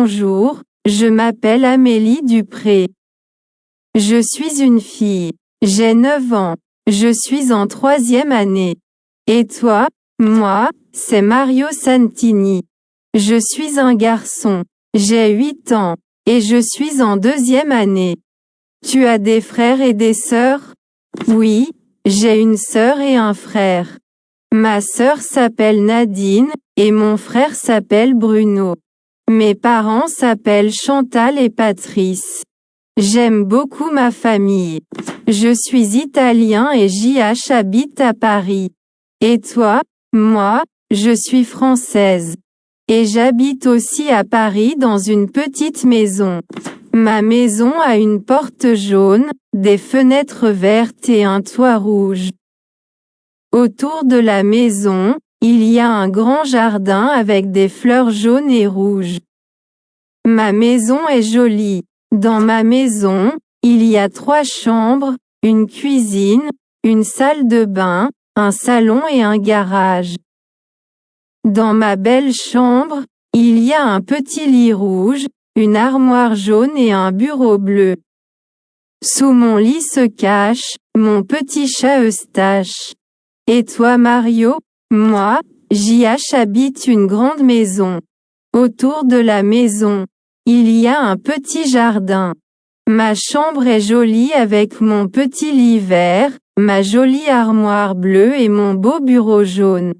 Bonjour, je m'appelle Amélie Dupré. Je suis une fille. J'ai 9 ans. Je suis en 3e année. Et toi? Moi, c'est Mario Santini. Je suis un garçon. J'ai 8 ans. Et je suis en 2e année. Tu as des frères et des sœurs? Oui, j'ai une sœur et un frère. Ma sœur s'appelle Nadine, et mon frère s'appelle Bruno. Mes parents s'appellent Chantal et Patrice. J'aime beaucoup ma famille. Je suis italien et JH habite à Paris. Et toi? Moi, je suis française. Et j'habite aussi à Paris dans une petite maison. Ma maison a une porte jaune, des fenêtres vertes et un toit rouge. Autour de la maison, il y a un grand jardin avec des fleurs jaunes et rouges. Ma maison est jolie. Dans ma maison, il y a 3 chambres, une cuisine, une salle de bain, un salon et un garage. Dans ma belle chambre, il y a un petit lit rouge, une armoire jaune et un bureau bleu. Sous mon lit se cache mon petit chat Eustache. Et toi Mario? Moi, JH habite une grande maison. Autour de la maison, il y a un petit jardin. Ma chambre est jolie avec mon petit lit vert, ma jolie armoire bleue et mon beau bureau jaune.